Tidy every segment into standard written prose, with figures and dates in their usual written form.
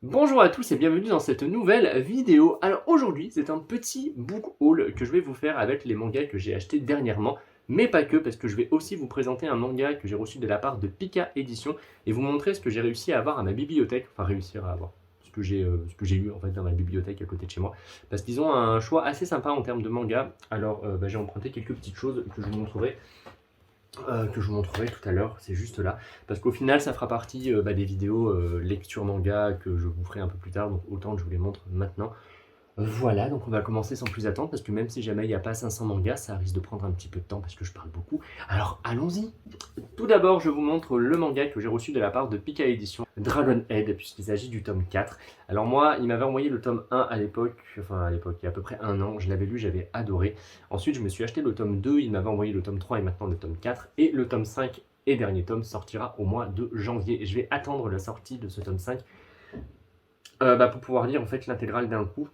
Bonjour à tous et bienvenue dans cette nouvelle vidéo. Alors aujourd'hui, c'est un petit book haul que je vais vous faire avec les mangas que j'ai achetés dernièrement, mais pas que, parce que je vais aussi vous présenter un manga que j'ai reçu de la part de Pika Édition et vous montrer ce que j'ai réussi à avoir à ma bibliothèque, enfin réussir à avoir, ce que j'ai eu en fait dans ma bibliothèque à côté de chez moi, parce qu'ils ont un choix assez sympa en termes de manga. Alors j'ai emprunté quelques petites choses que je vous montrerai tout à l'heure, c'est juste là. Parce qu'au final, ça fera partie des vidéos lecture manga que je vous ferai un peu plus tard, donc autant que je vous les montre maintenant. Voilà, donc on va commencer sans plus attendre, parce que même si jamais il n'y a pas 500 mangas, ça risque de prendre un petit peu de temps, parce que je parle beaucoup. Alors allons-y. Tout d'abord, je vous montre le manga que j'ai reçu de la part de Pika Édition, Dragon Head, puisqu'il s'agit du tome 4. Alors moi, il m'avait envoyé le tome 1 à l'époque, il y a à peu près un an, je l'avais lu, j'avais adoré. Ensuite, je me suis acheté le tome 2, il m'avait envoyé le tome 3 et maintenant le tome 4. Et le tome 5 et dernier tome sortira au mois de janvier. Et je vais attendre la sortie de ce tome 5 pour pouvoir lire en fait l'intégrale d'un coup.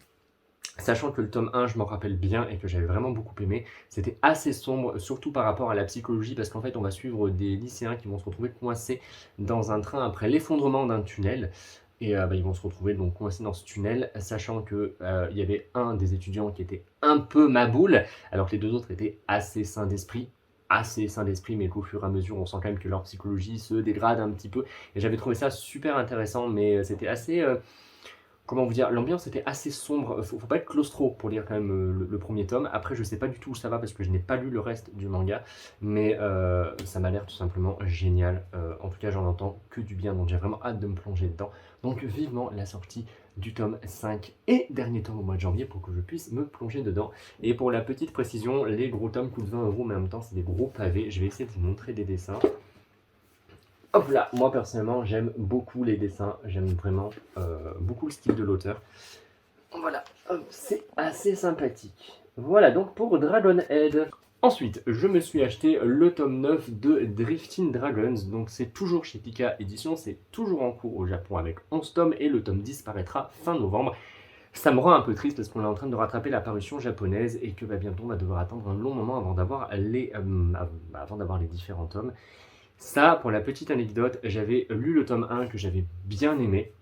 Sachant que le tome 1, je m'en rappelle bien et que j'avais vraiment beaucoup aimé, c'était assez sombre, surtout par rapport à la psychologie, parce qu'en fait, on va suivre des lycéens qui vont se retrouver coincés dans un train après l'effondrement d'un tunnel. Et ils vont se retrouver donc coincés dans ce tunnel, sachant que il y avait un des étudiants qui était un peu maboule, alors que les deux autres étaient assez sains d'esprit. Assez sains d'esprit, mais qu'au fur et à mesure, on sent quand même que leur psychologie se dégrade un petit peu. Et j'avais trouvé ça super intéressant, mais c'était assez comment vous dire, l'ambiance était assez sombre. Faut pas être claustro pour lire quand même le premier tome. Après, je sais pas du tout où ça va parce que je n'ai pas lu le reste du manga, mais ça m'a l'air tout simplement génial. En tout cas, j'en entends que du bien, donc j'ai vraiment hâte de me plonger dedans. Donc vivement la sortie du tome 5 et dernier tome au mois de janvier pour que je puisse me plonger dedans. Et pour la petite précision, les gros tomes coûtent 20 €, mais en même temps, c'est des gros pavés. Je vais essayer de vous montrer des dessins. Hop là, moi personnellement j'aime beaucoup les dessins, j'aime vraiment beaucoup le style de l'auteur. Voilà, c'est assez sympathique. Voilà donc pour Dragonhead. Ensuite, je me suis acheté le tome 9 de Drifting Dragons, donc c'est toujours chez Pika Édition, c'est toujours en cours au Japon avec 11 tomes et le tome 10 paraîtra fin novembre. Ça me rend un peu triste parce qu'on est en train de rattraper la parution japonaise et que bientôt on va devoir attendre un long moment avant d'avoir les différents tomes. Ça, pour la petite anecdote, j'avais lu le tome 1 que j'avais bien aimé.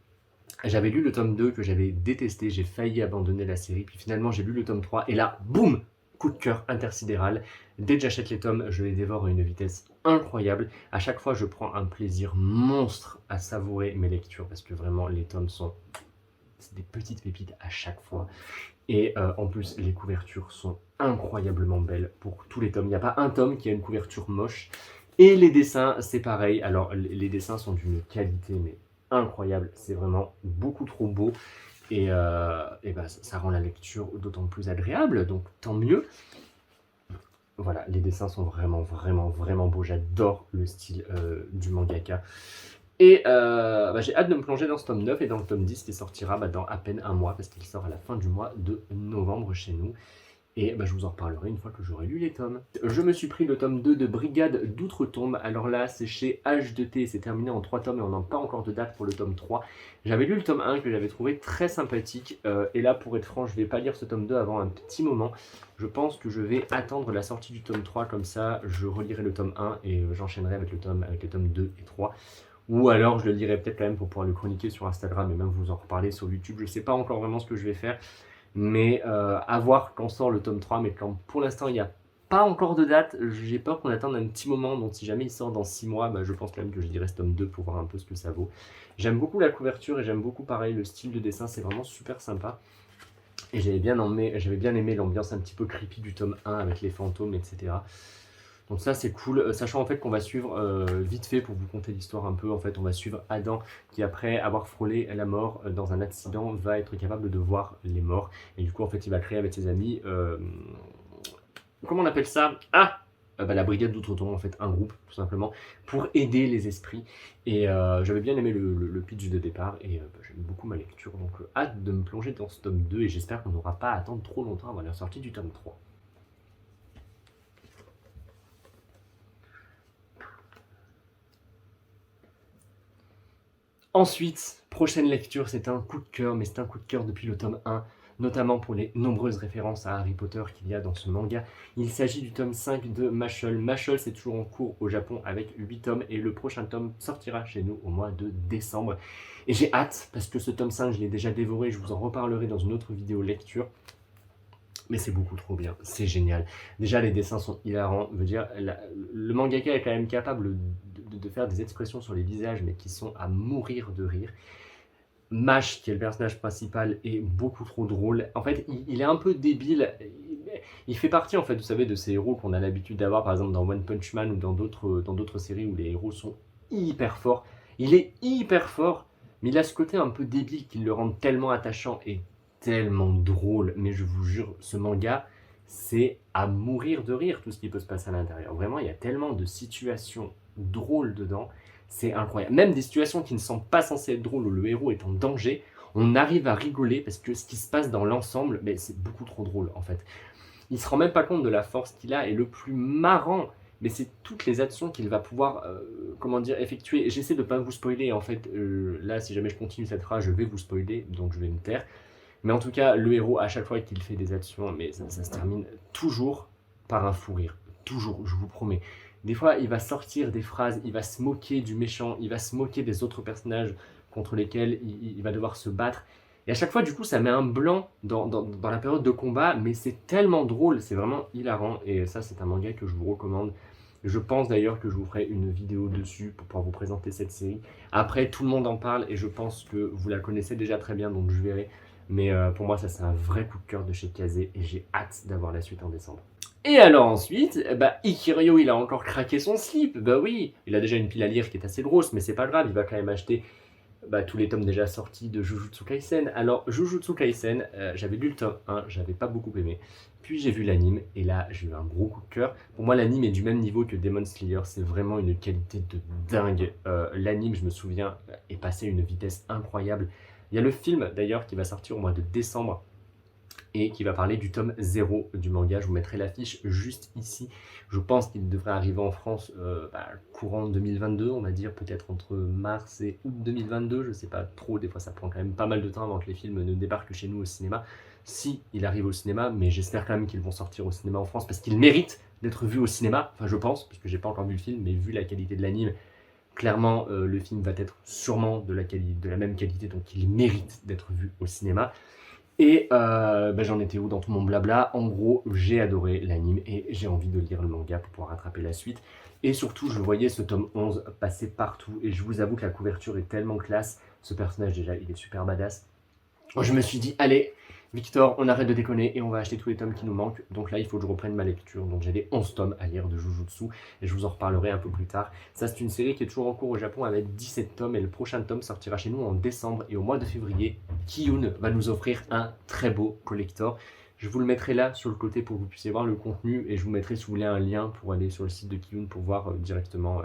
J'avais lu le tome 2 que j'avais détesté. J'ai failli abandonner la série. Puis finalement, j'ai lu le tome 3. Et là, boum, coup de cœur intersidéral. Dès que j'achète les tomes, je les dévore à une vitesse incroyable. À chaque fois, je prends un plaisir monstre à savourer mes lectures. Parce que vraiment, les tomes sont des petites pépites à chaque fois. Et en plus, les couvertures sont incroyablement belles pour tous les tomes. Il n'y a pas un tome qui a une couverture moche. Et les dessins, c'est pareil. Alors, les dessins sont d'une qualité, mais incroyable. C'est vraiment beaucoup trop beau. Ça rend la lecture d'autant plus agréable. Donc, tant mieux. Voilà, les dessins sont vraiment, vraiment, vraiment beaux. J'adore le style du mangaka. Et j'ai hâte de me plonger dans ce tome 9 et dans le tome 10 qui sortira dans à peine un mois, parce qu'il sort à la fin du mois de novembre chez nous. Et je vous en reparlerai une fois que j'aurai lu les tomes. Je me suis pris le tome 2 de Brigade d'Outre-Tombe. Alors là, c'est chez H2T, c'est terminé en 3 tomes et on n'a pas encore de date pour le tome 3. J'avais lu le tome 1 que j'avais trouvé très sympathique. Et là, pour être franc, je ne vais pas lire ce tome 2 avant un petit moment. Je pense que je vais attendre la sortie du tome 3, comme ça je relirai le tome 1 et j'enchaînerai avec les tomes 2 et 3. Ou alors je le lirai peut-être quand même pour pouvoir le chroniquer sur Instagram et même vous en reparler sur YouTube. Je ne sais pas encore vraiment ce que je vais faire. Mais à voir quand sort le tome 3, mais quand pour l'instant il n'y a pas encore de date, j'ai peur qu'on attende un petit moment, donc si jamais il sort dans 6 mois, je pense quand même que je dirais ce tome 2 pour voir un peu ce que ça vaut. J'aime beaucoup la couverture et j'aime beaucoup pareil le style de dessin, c'est vraiment super sympa. Et j'avais bien aimé l'ambiance un petit peu creepy du tome 1 avec les fantômes, etc. Donc ça c'est cool, sachant en fait qu'on va suivre, vite fait pour vous conter l'histoire un peu, en fait on va suivre Adam qui après avoir frôlé la mort dans un accident va être capable de voir les morts. Et du coup en fait il va créer avec ses amis, comment on appelle ça? La brigade d'Outre-Tombe, en fait un groupe tout simplement, pour aider les esprits. Et j'avais bien aimé le pitch de départ et j'aime beaucoup ma lecture. Donc hâte de me plonger dans ce tome 2 et j'espère qu'on n'aura pas à attendre trop longtemps avant la sortie du tome 3. Ensuite, prochaine lecture, c'est un coup de cœur, mais c'est un coup de cœur depuis le tome 1 notamment pour les nombreuses références à Harry Potter qu'il y a dans ce manga. Il s'agit du tome 5 de Mashle. Mashle, c'est toujours en cours au Japon avec 8 tomes et le prochain tome sortira chez nous au mois de décembre. Et j'ai hâte parce que ce tome 5, je l'ai déjà dévoré, je vous en reparlerai dans une autre vidéo lecture. Mais c'est beaucoup trop bien, c'est génial. Déjà, les dessins sont hilarants. Je veux dire, le mangaka est quand même capable de faire des expressions sur les visages, mais qui sont à mourir de rire. Mash, qui est le personnage principal, est beaucoup trop drôle. En fait, il est un peu débile. Il fait partie, en fait, vous savez, de ces héros qu'on a l'habitude d'avoir, par exemple, dans One Punch Man ou dans d'autres séries où les héros sont hyper forts. Il est hyper fort, mais il a ce côté un peu débile qui le rend tellement attachant et tellement drôle. Mais je vous jure, ce manga, c'est à mourir de rire, tout ce qui peut se passer à l'intérieur. Vraiment, il y a tellement de situations drôles dedans. C'est incroyable. Même des situations qui ne sont pas censées être drôles, où le héros est en danger, on arrive à rigoler parce que ce qui se passe dans l'ensemble, c'est beaucoup trop drôle en fait. Il ne se rend même pas compte de la force qu'il a, et le plus marrant, mais c'est toutes les actions qu'il va pouvoir effectuer. J'essaie de ne pas vous spoiler en fait. Là, si jamais je continue cette phrase, je vais vous spoiler, donc je vais me taire. Mais en tout cas, le héros, à chaque fois qu'il fait des actions, mais ça se termine toujours par un fou rire. Toujours, je vous promets. Des fois, il va sortir des phrases, il va se moquer du méchant, il va se moquer des autres personnages contre lesquels il va devoir se battre. Et à chaque fois, du coup, ça met un blanc dans la période de combat, mais c'est tellement drôle, c'est vraiment hilarant. Et ça, c'est un manga que je vous recommande. Je pense d'ailleurs que je vous ferai une vidéo dessus pour pouvoir vous présenter cette série. Après, tout le monde en parle et je pense que vous la connaissez déjà très bien, donc je verrai. Mais pour moi, ça c'est un vrai coup de cœur de chez Kazé et j'ai hâte d'avoir la suite en décembre. Et alors ensuite, Ikiryo, il a encore craqué son slip. Bah oui, il a déjà une pile à lire qui est assez grosse, mais c'est pas grave, il va quand même acheter tous les tomes déjà sortis de Jujutsu Kaisen. Alors, Jujutsu Kaisen, j'avais lu le tome 1, j'avais pas beaucoup aimé. Puis j'ai vu l'anime, et là, j'ai eu un gros coup de cœur. Pour moi, l'anime est du même niveau que Demon Slayer, c'est vraiment une qualité de dingue. L'anime, je me souviens, est passé à une vitesse incroyable. Il y a le film, d'ailleurs, qui va sortir au mois de décembre, et qui va parler du tome 0 du manga. Je vous mettrai l'affiche juste ici. Je pense qu'il devrait arriver en France courant 2022, on va dire peut-être entre mars et août 2022, je sais pas trop, des fois ça prend quand même pas mal de temps avant que les films ne débarquent chez nous au cinéma, si il arrive au cinéma, mais j'espère quand même qu'ils vont sortir au cinéma en France, parce qu'ils méritent d'être vus au cinéma, enfin je pense, parce que j'ai pas encore vu le film, mais vu la qualité de l'anime, clairement le film va être sûrement de la même qualité, donc il mérite d'être vu au cinéma. Et j'en étais où dans tout mon blabla? En gros, j'ai adoré l'anime et j'ai envie de lire le manga pour pouvoir rattraper la suite. Et surtout, je voyais ce tome 11 passer partout et je vous avoue que la couverture est tellement classe. Ce personnage, déjà, il est super badass. Je me suis dit, allez, Victor, on arrête de déconner et on va acheter tous les tomes qui nous manquent. Donc là, il faut que je reprenne ma lecture. Donc j'avais 11 tomes à lire de Jujutsu et je vous en reparlerai un peu plus tard. Ça, c'est une série qui est toujours en cours au Japon avec 17 tomes et le prochain tome sortira chez nous en décembre. Et au mois de février, Kiyun va nous offrir un très beau collector. Je vous le mettrai là sur le côté pour que vous puissiez voir le contenu et je vous mettrai si vous voulez un lien pour aller sur le site de Kiyun pour voir directement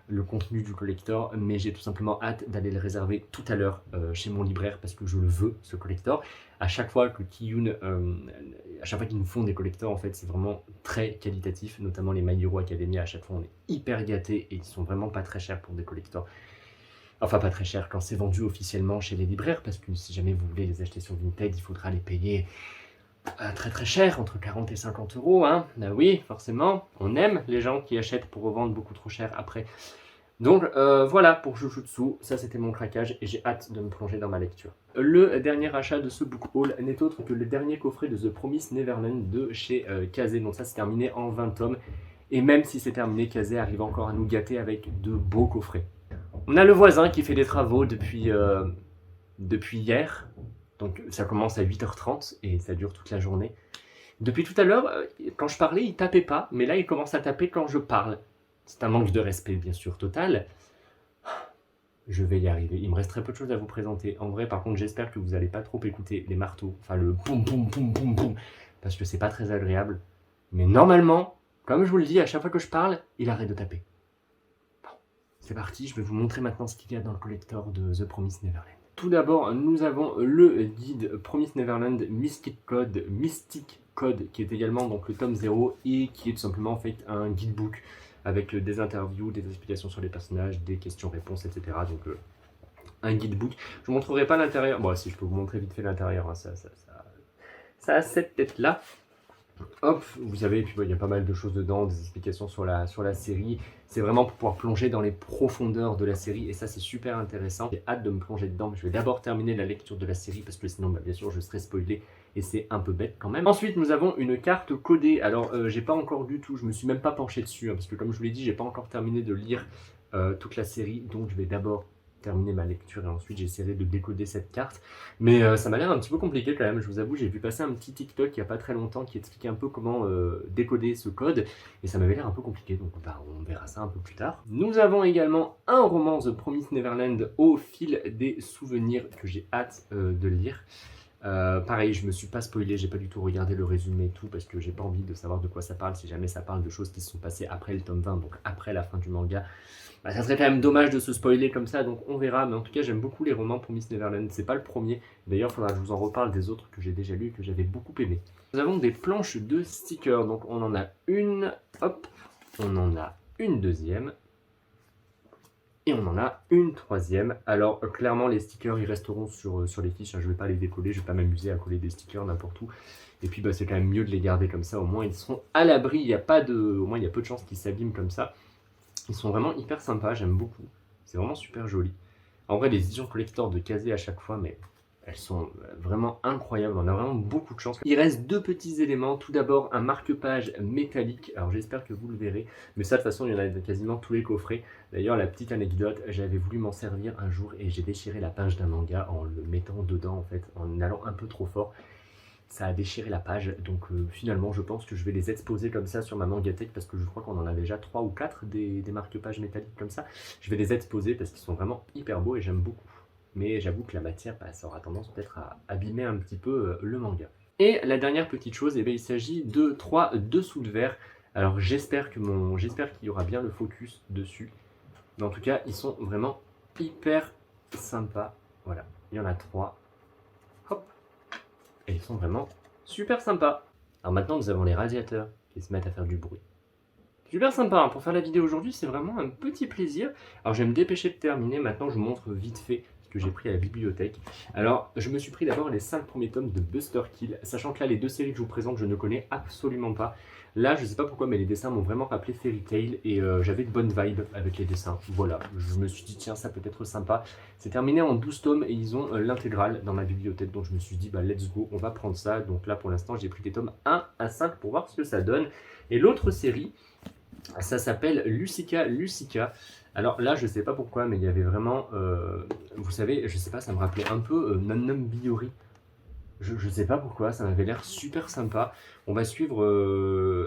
le contenu du collector, mais j'ai tout simplement hâte d'aller le réserver tout à l'heure chez mon libraire parce que je le veux, ce collector. À chaque fois que Kiyun, à chaque fois qu'ils nous font des collectors, en fait, c'est vraiment très qualitatif, notamment les My Hero Academia. À chaque fois, on est hyper gâtés et ils sont vraiment pas très chers pour des collectors. Enfin, pas très cher quand c'est vendu officiellement chez les libraires, parce que si jamais vous voulez les acheter sur Vinted, il faudra les payer très très cher, entre 40 et 50 euros. Hein. Oui, forcément, on aime les gens qui achètent pour revendre beaucoup trop cher après. Donc voilà pour Jujutsu, ça c'était mon craquage et j'ai hâte de me plonger dans ma lecture. Le dernier achat de ce book haul n'est autre que le dernier coffret de The Promised Neverland de chez Kazé. Donc ça c'est terminé en 20 tomes. Et même si c'est terminé, Kazé arrive encore à nous gâter avec de beaux coffrets. On a le voisin qui fait des travaux depuis hier. Donc ça commence à 8h30 et ça dure toute la journée. Depuis tout à l'heure, quand je parlais, il tapait pas, mais là il commence à taper quand je parle. C'est un manque de respect, bien sûr, total. Je vais y arriver. Il me reste très peu de choses à vous présenter. En vrai, par contre, j'espère que vous n'allez pas trop écouter les marteaux. Enfin, le boum, boum, boum, boum, boum. Parce que c'est pas très agréable. Mais normalement, comme je vous le dis, à chaque fois que je parle, il arrête de taper. Bon, c'est parti. Je vais vous montrer maintenant ce qu'il y a dans le collector de The Promised Neverland. Tout d'abord, nous avons le guide Promised Neverland Mystic Code, qui est également donc le tome 0 et qui est tout simplement en fait un guidebook avec des interviews, des explications sur les personnages, des questions-réponses, etc. Donc un guidebook. Je ne vous montrerai pas l'intérieur. Bon, si je peux vous montrer vite fait l'intérieur, hein, Ça a cette tête-là. Hop, vous savez, puis il y a pas mal de choses dedans, des explications sur la série. C'est vraiment pour pouvoir plonger dans les profondeurs de la série, et ça c'est super intéressant. J'ai hâte de me plonger dedans, mais je vais d'abord terminer la lecture de la série, parce que sinon, bien sûr, je serai spoilé, et c'est un peu bête quand même. Ensuite, nous avons une carte codée. Alors, j'ai pas encore du tout, je me suis même pas penché dessus, hein, parce que comme je vous l'ai dit, j'ai pas encore terminé de lire toute la série, donc je vais d'abord terminer ma lecture et ensuite j'essaierai de décoder cette carte. Mais ça m'a l'air un petit peu compliqué quand même, je vous avoue, j'ai vu passer un petit TikTok il n'y a pas très longtemps qui expliquait un peu comment décoder ce code, et ça m'avait l'air un peu compliqué, donc on verra ça un peu plus tard. Nous avons également un roman The Promised Neverland au fil des souvenirs que j'ai hâte de lire. Pareil, je me suis pas spoilé, j'ai pas du tout regardé le résumé et tout parce que j'ai pas envie de savoir de quoi ça parle. Si jamais ça parle de choses qui se sont passées après le tome 20, donc après la fin du manga, ça serait quand même dommage de se spoiler comme ça, donc on verra. Mais en tout cas, j'aime beaucoup les romans Promised Neverland, c'est pas le premier. D'ailleurs, il faudra que je vous en reparle des autres que j'ai déjà lus et que j'avais beaucoup aimé. Nous avons des planches de stickers, donc on en a une, hop, on en a une deuxième. Et on en a une troisième. Alors clairement les stickers ils resteront sur les fiches, hein. Je ne vais pas les décoller, je ne vais pas m'amuser à coller des stickers n'importe où. Et puis c'est quand même mieux de les garder comme ça, au moins ils seront à l'abri, au moins il y a peu de chances qu'ils s'abîment comme ça. Ils sont vraiment hyper sympas, j'aime beaucoup. C'est vraiment super joli. En vrai les éditions collector de Kazé à chaque fois, mais elles sont vraiment incroyables, on a vraiment beaucoup de chance. Il reste deux petits éléments. Tout d'abord, un marque-page métallique. Alors j'espère que vous le verrez, mais ça de toute façon, il y en a quasiment tous les coffrets. D'ailleurs, la petite anecdote, j'avais voulu m'en servir un jour et j'ai déchiré la page d'un manga en le mettant dedans, en fait, en allant un peu trop fort. Ça a déchiré la page, donc finalement je pense que je vais les exposer comme ça sur ma Mangatech parce que je crois qu'on en a déjà 3 ou 4 des marque-pages métalliques comme ça. Je vais les exposer parce qu'ils sont vraiment hyper beaux et j'aime beaucoup. Mais j'avoue que la matière, ça aura tendance peut-être à abîmer un petit peu le manga. Et la dernière petite chose, il s'agit de 3 dessous de verre. Alors j'espère qu'il y aura bien le focus dessus. Mais en tout cas, ils sont vraiment hyper sympas. Voilà, il y en a 3. Hop. Et ils sont vraiment super sympas. Alors maintenant, nous avons les radiateurs qui se mettent à faire du bruit. Super sympa, hein. Pour faire la vidéo aujourd'hui, c'est vraiment un petit plaisir. Alors je vais me dépêcher de terminer. Maintenant, je vous montre vite fait ce que j'ai pris à la bibliothèque. Alors, je me suis pris d'abord les 5 premiers tomes de Buster Kill, sachant que là, les 2 séries que je vous présente, je ne connais absolument pas. Là, je sais pas pourquoi, mais les dessins m'ont vraiment rappelé Fairy Tail et j'avais de bonnes vibes avec les dessins. Voilà, je me suis dit, tiens, ça peut être sympa. C'est terminé en 12 tomes et ils ont l'intégrale dans ma bibliothèque. Donc je me suis dit, let's go, on va prendre ça. Donc là, pour l'instant, j'ai pris des tomes 1 à 5 pour voir ce que ça donne. Et l'autre série, ça s'appelle Lucica. Alors là, je sais pas pourquoi, mais il y avait vraiment, vous savez, je sais pas, ça me rappelait un peu Nonnum Biyori. Je sais pas pourquoi, ça m'avait l'air super sympa. On va suivre,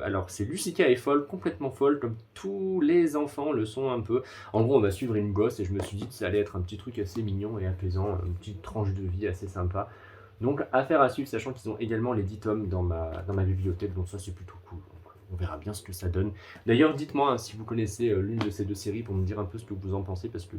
alors c'est Lucica est folle, complètement folle, comme tous les enfants le sont un peu. En gros, on va suivre une gosse et je me suis dit que ça allait être un petit truc assez mignon et apaisant, une petite tranche de vie assez sympa. Donc affaire à suivre, sachant qu'ils ont également les 10 tomes dans ma bibliothèque, donc ça c'est plutôt cool. On verra bien ce que ça donne. D'ailleurs, dites-moi si vous connaissez l'une de ces 2 séries pour me dire un peu ce que vous en pensez, parce que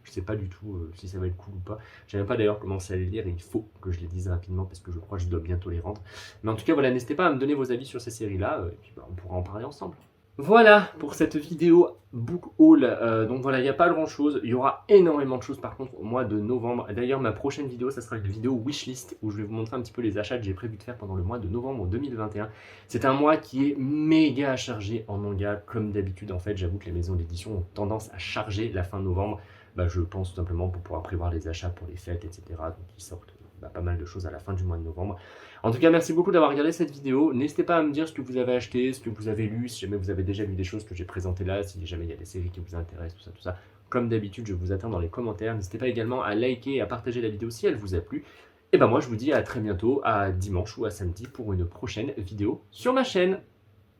je sais pas du tout si ça va être cool ou pas. Je n'ai même pas d'ailleurs commencé à les lire et il faut que je les dise rapidement parce que je crois que je dois bientôt les rendre. Mais en tout cas, voilà, n'hésitez pas à me donner vos avis sur ces séries-là et puis on pourra en parler ensemble. Voilà pour cette vidéo book haul. Donc voilà, il n'y a pas grand chose. Il y aura énormément de choses par contre au mois de novembre. D'ailleurs, ma prochaine vidéo, ça sera une vidéo wishlist où je vais vous montrer un petit peu les achats que j'ai prévu de faire pendant le mois de novembre 2021. C'est un mois qui est méga chargé en manga, comme d'habitude. En fait, j'avoue que les maisons d'édition ont tendance à charger la fin novembre. Je pense tout simplement pour pouvoir prévoir les achats pour les fêtes, etc. Donc ils sortent pas mal de choses à la fin du mois de novembre. En tout cas, merci beaucoup d'avoir regardé cette vidéo. N'hésitez pas à me dire ce que vous avez acheté, ce que vous avez lu, si jamais vous avez déjà lu des choses que j'ai présentées là, si jamais il y a des séries qui vous intéressent, tout ça. Comme d'habitude, je vous attends dans les commentaires. N'hésitez pas également à liker et à partager la vidéo si elle vous a plu. Et moi, je vous dis à très bientôt, à dimanche ou à samedi pour une prochaine vidéo sur ma chaîne.